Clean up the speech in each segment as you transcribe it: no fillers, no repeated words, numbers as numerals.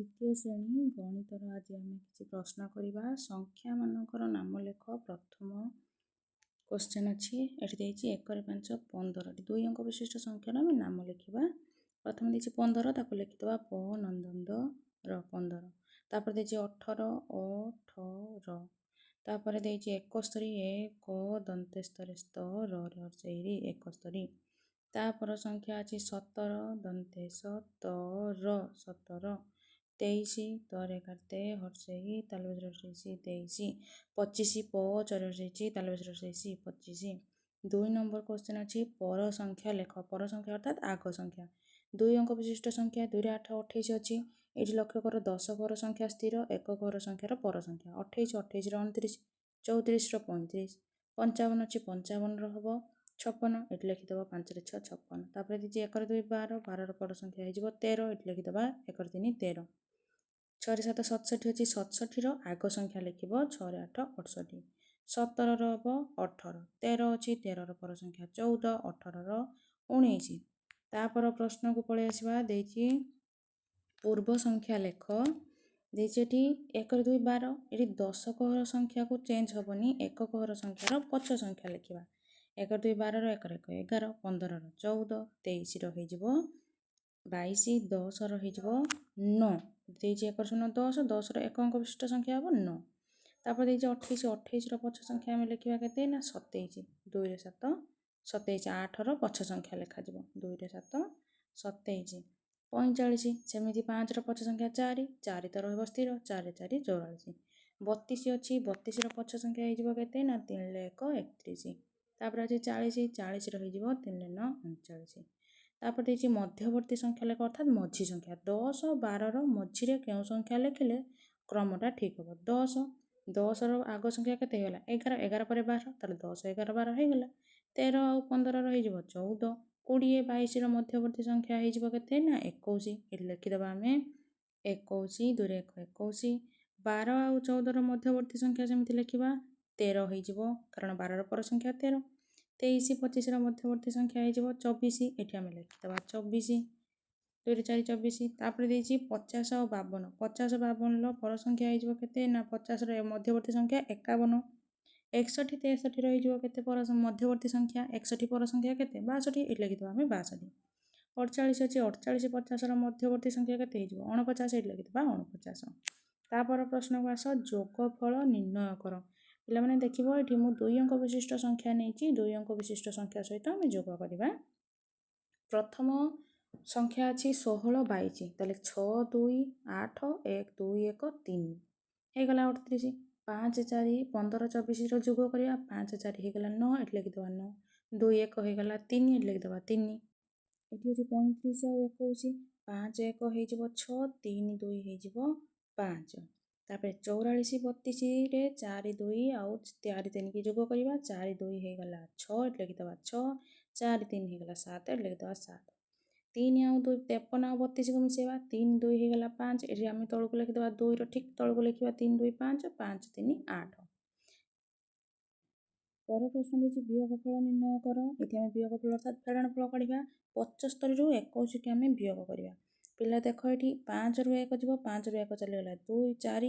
द्वितीय श्रेणी गणितर आज आम किसी प्रश्न करवा संख्या मानकर नाम लेख। प्रथम क्वेश्चन अच्छी ये 1 रे 5 15 2 अंक विशिष्ट संख्यार आम नाम लिखा। प्रथम देखिए 15 ताको लिखिदेवा प नंदन र 15 तापर देखिए 18 अठर तापर देखिए 71 एक दंतेस्तर र 71 तापर संख्या अच्छी 17 दंते 17 17 23 तर काटते हर्षई तालबेज 23 25 प चर 25 2 नंबर क्वेश्चन अच्छी पर संख्या लेख। पर संख्या अर्थात आग संख्या 2 अंक विशिष्ट संख्या 2 8 28 अच्छी ये लक्ष्य कर 10 घर संख्या स्थिर 1 घर संख्यार पर संख्या 28 28 29 34 35 55 अच्छी 55 हम 56 ये लिखिदेव 5 6 56 तापर दीजिए 1 2 12 12 पर संख्या हो 13 ये लिखिदेवा 1 3 13 6 7 67 अच्छी 67 आग संख्या लिख 6 8 68 17 हम 18 13 अच्छी 13 पर संख्या 14 18 19 तापर प्रश्न को पलि आसवा पूर्व संख्या लेख देखिए 1 2 12 ये 10 घर संख्या को चेंज हेनी 1 घर संख्यार पछ संख्या लिखा 1 2 12 1 1 11 15 14 23 हो 22 10 9 देखिए 1 0 10 10 1 अंक विशिष्ट संख्या हम 9 तापर देखिए 28 28 पछ संख्या आम लिखा के 27 2 7 27 8 पछ संख्या लिखा 2 7 27 45 सेमती 5 पछ संख्या 4 4 तो रहा स्थिर 4 4 44 32 अच्छी 32 पछ संख्या हो 3 1 31 तापर अच्छे 40 40 हो 3 9 39 तापर देखिए मध्यवर्ती संख्या लेख अर्थात मझी संख्या 10 12 मझीरे क्यों संख्या लिखिले क्रमटा ठीक हम 10 10 आग संख्या के 11 11 पर 12 तार 10 11 12 हो गला 13 आउ 15 हो 14 20 22 मध्यवर्ती संख्या हो के 21 ये लिखिदेवा आम 21 2 1 21 12 आउ 14 मध्यवर्ती संख्या सेमती लिखा 13 हो कारण 12 पर संख्या 13 23 25 मध्यवर्ती संख्या हो 24 ये आम लिखिदेवा 24 2 4 24 तापर देखिए 50 और 52 50 52 पर संख्या हो के 50 मध्यवर्ती संख्या 51 61 63 के पर मध्यवर्ती संख्या 61 पर संख्या के 62 ये लिखिदेवा आम 62 48 अच्छी 48 50 मध्यवर्ती संख्या के 49 ये लिखिदेवा 49 तापर प्रश्न को आस जोगफल निर्णय कर पे देखो ये मुझे 2 अंक विशिष्ट संख्या नहीं 2 अंक विशिष्ट संख्या सहित आम जोग करवा। प्रथम संख्या अच्छी 16 22 ताले 6 2 8 1 2 1 3 होगला 38 5 4 15 24 जोग करवा 5 4 होगला 9 ये लिखिदेवा 9 2 1 होगला 3 ये लिखिदेवा 3 ये हूँ 35 आउ 21 5 1 हो 6 3 2 हो 5 तापर 44 32 4 2 आउ 4 3 की जोग करवा 4 2 होगला 6 ये लिखिदेवा 6 4 3 होगला 7 ये लिखिदेवा 7 3 आउ 2 53 आउ 32 को मिसेवा 3 2 होगला 5 ये आम तौक लिखिदेवा 2 ठीक तौक लिखा 3 2 5 5 3 8 पर प्रश्न देखिए वियोगफल निर्णय कर ये आम वियोगफल अर्थात फेड़ाण फल काढ़ा 75 ରୁ 21 की आम वियोग करवा पिला देख ये 5 ରୁ 1 जीव 5 ରୁ 1 चलीगला 2 4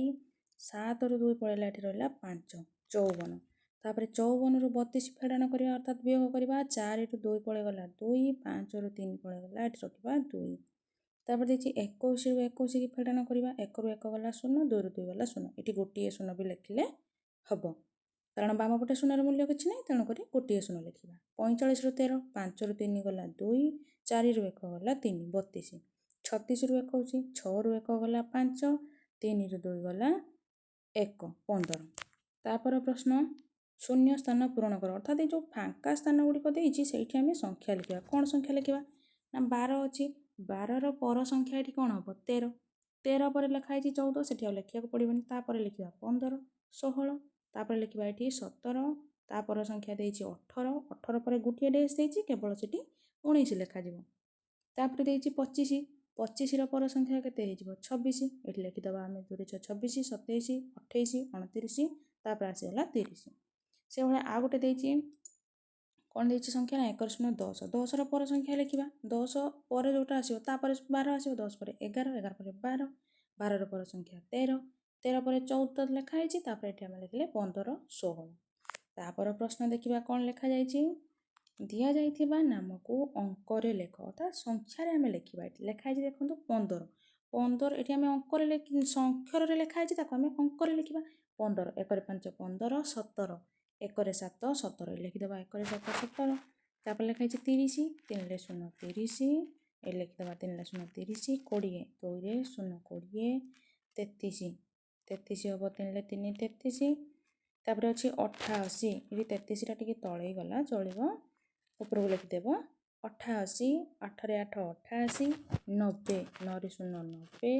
7 ରୁ 2 पलैला ये रहा 5 54 तापर 54 ରୁ 32 फेड़ाण करवा अर्थात वियोग करवा 4 ରୁ 2 पलैगला 2 5 ରୁ 3 पलैगला ये रखा 2 तापर देखिए 21 ରୁ 21 की फेड़ाण करवा 1 ରୁ 1 गला 0 2 ରୁ 2 गला 0 ये गोटे 0 भी लिखिले हम कारण बाम पटे शून्य मूल्य किसी ना तेणुक गोटे शून्य लिखा 45 ରୁ 13 5 ରୁ 3 गला 2 4 ରୁ 1 गला 3 32 36 ରୁ 21 6 ରୁ 1 गला 5 3 ରୁ 2 गला 1 15 तापर प्रश्न शून्य स्थान पूरण कर अर्थात ये जो फांका स्थान गुड़िक देती से आम संख्या लिखा कौन संख्या लिखा ना 12 अच्छी 12 पर संख्या ये कौन हम 13 13 पर लिखाई 14 से लिखा पड़ोनी तापर लिखा 15 16 तापर लिखा ये 17 तापर संख्या देती 18 18 पर गोटे डेज देती केवल से 19 लिखा तापर देती 25 25 पर संख्या के 26 ये लिखिदेवा आम 2 6 26 27 28 29 तापर आसीगला 30 से भाई आ गोटे देती कौन देती संख्या ना 1 0 10 10 पर संख्या लिखा 10 पर जोटा आसो 12 आसो 10 पर 11 11 पर 12 12ର ପର ସଂଖ୍ୟା 13, 13 ପରେ 14 ଲେଖା ହେଇଛି। ତାପରେ ଏଠି ଆମେ ଲେଖିଲେ 15, 16। ତାପର ପ୍ରଶ୍ନ ଦେଖିବା କ'ଣ ଲେଖାଯାଇଛି। ଦିଆଯାଇଥିବା ନାମକୁ ଅଙ୍କରେ ଲେଖ, ଅର୍ଥାତ୍ ସଂଖ୍ୟାରେ ଆମେ ଲେଖିବା। ଏଠି ଲେଖା ହେଇଛି ଦେଖନ୍ତୁ 15, 15 ଏଠି ଆମେ ଅଙ୍କରେ ସଂଖ୍ୟାରେ ଲେଖା ହେଇଛି, ତାକୁ ଆମେ ଅଙ୍କରେ ଲେଖିବା। 15, 1 ରେ 5 15, 17, 1 ରେ 7 17, ଲେଖିଦେବା 1 ରେ 7 17। ତାପରେ ଲେଖା ହେଇଛି 30, 3 ରେ 0 30, ଏ ଲେଖିଦେବା 3 ରେ 0 30, 20, 2 ରେ 0 20, 33, 33 ହେବ 3 ରେ 3 33। ତାପରେ ଅଛି 88, ଏଠି 33ଟା ଟିକେ ତଳେ ଗଲା, ଚଳିବ, ଉପରକୁ ଲେଖିଦେବ 88, 8 ରେ 8 88, 90, 9 ରେ 0 90,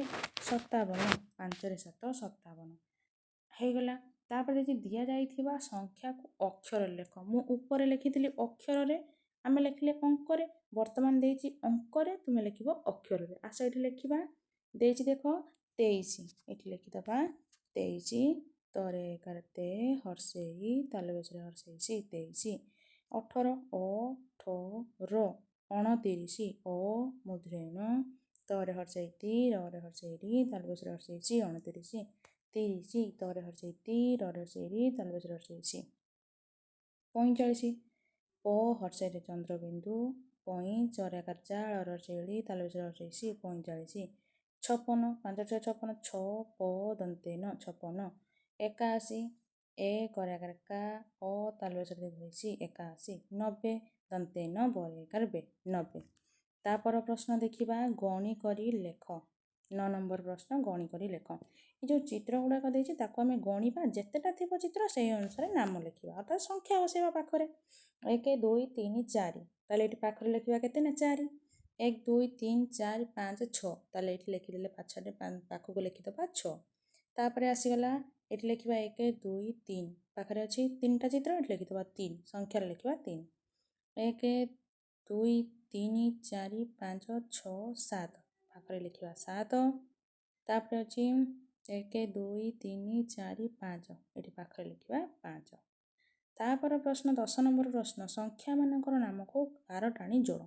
57, 5 ରେ 7 57 ହେଇଗଲା। ତାପରେ ଯଦି ଦିଆଯାଇଥିବା ସଂଖ୍ୟାକୁ ଅକ୍ଷରରେ ଲେଖ, ମୁଁ ଉପରେ ଲେଖିଥିଲି ଅକ୍ଷରରେ, ଆମେ ଲେଖିଲେ ଅଙ୍କରେ, ବର୍ତ୍ତମାନ ଦେଇଛି ଅଙ୍କରେ, ତୁମେ ଲେଖିବ ଅକ୍ଷରରେ। ଆସ ଏଠି ଲେଖିବା, ଦେଇଛି ଦେଖ 23, ଏଠି ଲେଖିଦେବା 23, ତରେ 1 ତେ ହର୍ଷେଇ ତାଲବେଶରେ ହର୍ଷେଇଛି 23, 18 ଅଠର, 29 ଅ ମୁଦ୍ରେଣ, ତରେ ହର୍ଷେଇ ତି ରରେ ହର୍ଷେଇ ରି ତାଲବେଶରେ ହର୍ଷେଇଛି 29, 30, ତରେ ହର୍ଷେଇ ତି ରରେ ହର୍ଷେଇ ରି ତାଲବେଶରେ ହର୍ଷେଇଛି 45, ପ ହର୍ଷେଇରେ ଚନ୍ଦ୍ରବିନ୍ଦୁ, ପଇଁ ଚରେ 1 ଚାଳ ହର୍ଷେଇ ତାଲବେଶରେ ହର୍ଷେଇଛି 45, 56, 5 × 56 6 ପ ଦନ୍ତେନ 56, 81, ଏ করে 1 କା ଅ ତାଲବେଶରେ ହୋଇଛି 81, 90, ଦନ୍ତେନ ବରେ 1 ବେ 90। ତାପର ପ୍ରଶ୍ନ ଦେଖିବା, ଗଣି କରି ଲେଖ। 9 ନମ୍ବର ପ୍ରଶ୍ନ, ଗଣି କରି ଲେଖ। ଏ ଯେଉଁ ଚିତ୍ର ଗୁଡ଼ାକ ଦେଇଛି ତାକୁ ଆମେ ଗଣିବା, ଯେତେଟା ଥିବ ଚିତ୍ର ସେଇ ଅନୁସାରେ ନାମ ଲେଖିବା, ଅର୍ଥାତ୍ ସଂଖ୍ୟା ବସେଇବା ପାଖରେ। 1 2 3 4, ତାହେଲେ ଏଠି ପାଖରେ ଲେଖିବା କେତେ ନା 4, 1 2 3 4 5 6, ତାହେଲେ ଏଠି ଲେଖିଦେଲେ ପାଛରେ ପାଖକୁ ଲେଖିଦେବା 6। ତାପରେ ଆସିଗଲା ଏଠି ଲେଖିବା 1 2 3, ପାଖରେ ଅଛି 3ଟା ଚିତ୍ର, ଏଠି ଲେଖିଦେବା 3, ସଂଖ୍ୟାରେ ଲେଖିବା 3, 1 2 3 4 5 6 7, ପାଖରେ ଲେଖିବା 7। ତାପରେ ଅଛି 1 2 3 4 5, ଏଠି ପାଖରେ ଲେଖିବା 5। ତାପର ପ୍ରଶ୍ନ 10 ନମ୍ବର ପ୍ରଶ୍ନ, ସଂଖ୍ୟାମାନଙ୍କର ନାମକୁ ଗାର ଟାଣି ଯୋଡ଼।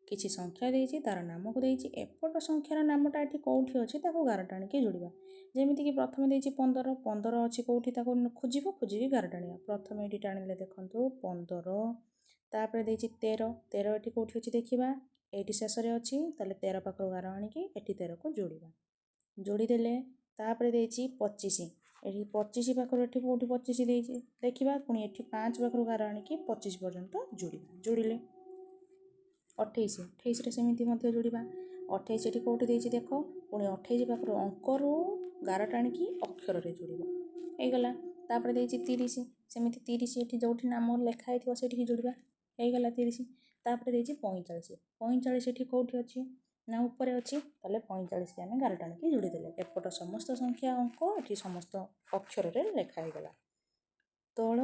କିଛି ସଂଖ୍ୟା ଦେଇଛି, ତାର ନାମକୁ ଦେଇଛି, ଏପଟ ସଂଖ୍ୟାର ନାମଟା ଏଠି କେଉଁଠି ଅଛି ତାକୁ ଗାର ଟାଣିକି ଯୋଡ଼ିବା। ଯେମିତିକି ପ୍ରଥମେ ଦେଇଛି 15, 15 ଅଛି କେଉଁଠି, ତାକୁ ଖୋଜିବ, ଖୋଜିକି ଗାର ଟାଣିବା। ପ୍ରଥମେ ଏଠି ଟାଣିଲେ ଦେଖନ୍ତୁ 15। ତାପରେ ଦେଇଛି 13, 13 ଏଠି କେଉଁଠି ଅଛି ଦେଖିବା, ଏଇଠି ଶେଷରେ ଅଛି, ତାହେଲେ 13 ପାଖରୁ ଗାର ଆଣିକି ଏଠି 13କୁ ଯୋଡ଼ିବା, ଯୋଡ଼ିଦେଲେ। ତାପରେ ଦେଇଛି 25, ଏଠି 25 ପାଖରୁ ଏଠି କେଉଁଠି 25 ଦେଇଛି ଦେଖିବା, ପୁଣି ଏଠି 5 ପାଖରୁ ଗାର ଆଣିକି 25 ପର୍ଯ୍ୟନ୍ତ ଯୋଡ଼ିବା, ଯୋଡ଼ିଲେ 28, 28ରେ ସେମିତି ମଧ୍ୟ ଯୋଡ଼ିବା। 28 ଏଠି କେଉଁଠି ଦେଇଛି ଦେଖ, ପୁଣି 28 ପାଖରୁ ଅଙ୍କରୁ ଗାର ଟାଣିକି ଅକ୍ଷରରେ ଯୋଡ଼ିବ, ହେଇଗଲା। ତାପରେ ଦେଇଛି 30, ସେମିତି 30 ଏଠି ଯେଉଁଠି ନାମ ଲେଖା ହେଇଥିବ ସେଠିକି ଯୋଡ଼ିବା, ହେଇଗଲା 30। ତାପରେ ଦେଇଛି 45, 45 ଏଠି କେଉଁଠି ଅଛି ନା ଉପରେ ଅଛି, ତାହେଲେ 45 ଆମେ ଗାର ଟାଣିକି ଯୋଡ଼ିଦେଲେ। ଏପଟ ସମସ୍ତ ସଂଖ୍ୟା ଅଙ୍କ ଏଠି ସମସ୍ତ ଅକ୍ଷରରେ ଲେଖା ହେଇଗଲା। ତଳ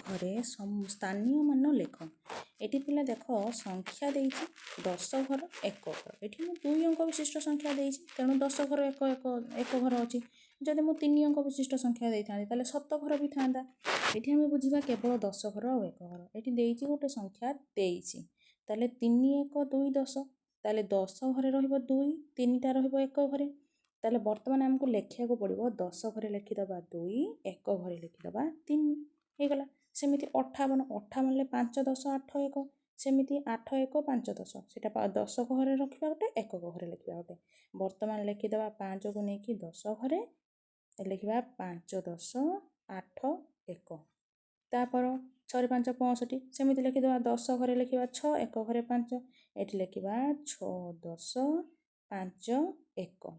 ଘରେ ସ୍ଥାନୀୟ ମାନ ଲେଖ। ଏଠି ପିଲା ଦେଖ ସଂଖ୍ୟା ଦେଇଛି 10 ଘର 1 ଘର, ଏଠି ମୁଁ 2 ଅଙ୍କ ବିଶିଷ୍ଟ ସଂଖ୍ୟା ଦେଇଛି, ତେଣୁ 10 ଘର 1 ଘର ଅଛି। ଯଦି ମୁଁ 3 ଅଙ୍କ ବିଶିଷ୍ଟ ସଂଖ୍ୟା ଦେଇଥାନ୍ତି ତାହେଲେ 7 ଘର ବି ଥାନ୍ତା। ଏଠି ଆମେ ବୁଝିବା କେବଳ 10 ଘର ଆଉ 1 ଘର। ଏଠି ଦେଇଛି ଗୋଟେ ସଂଖ୍ୟା 23, ତାହେଲେ 3 1 2 10, ତାହେଲେ 10 ଘରେ ରହିବ 2, 3ଟା ରହିବ 1 ଘରେ। ତାହେଲେ ବର୍ତ୍ତମାନ ଆମକୁ ଲେଖିବାକୁ ପଡ଼ିବ 10 ଘରେ ଲେଖିଦେବା 2, 1 ଘରେ ଲେଖିଦେବା 3, ହେଇଗଲା। ସେମିତି 58, 58ରେ 5 10 8 1, ସେମିତି 8 1 5 10, ସେଇଟା 10 ଘରେ ରଖିବା ଗୋଟେ, 1 ଘରେ ଲେଖିବା ଗୋଟେ। ବର୍ତ୍ତମାନ ଲେଖିଦେବା 5କୁ ନେଇକି 10 ଘରେ, ଲେଖିବା 5 10 8 1। ତାପର 6 ରେ 5 65, ସେମିତି ଲେଖିଦେବା 10 ଘରେ ଲେଖିବା 6, 1 ଘରେ 5, ଏଠି ଲେଖିବା 6 10 5 1।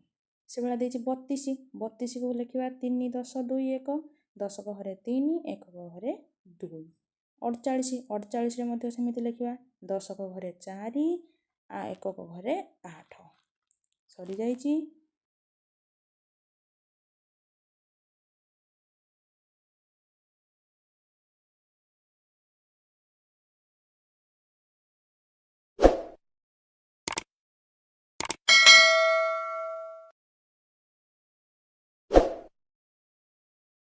ସେଭଳିଆ ଦେଇଛି 32, 32କୁ ଲେଖିବା 3 10 2 1, 10 ଘରେ 3, 1 ଘରେ 2। 48, 48ରେ ମଧ୍ୟ ସେମିତି ଲେଖିବା 10 ଘରେ 4, 1 ଘରେ 8। ସରିଯାଇଛି।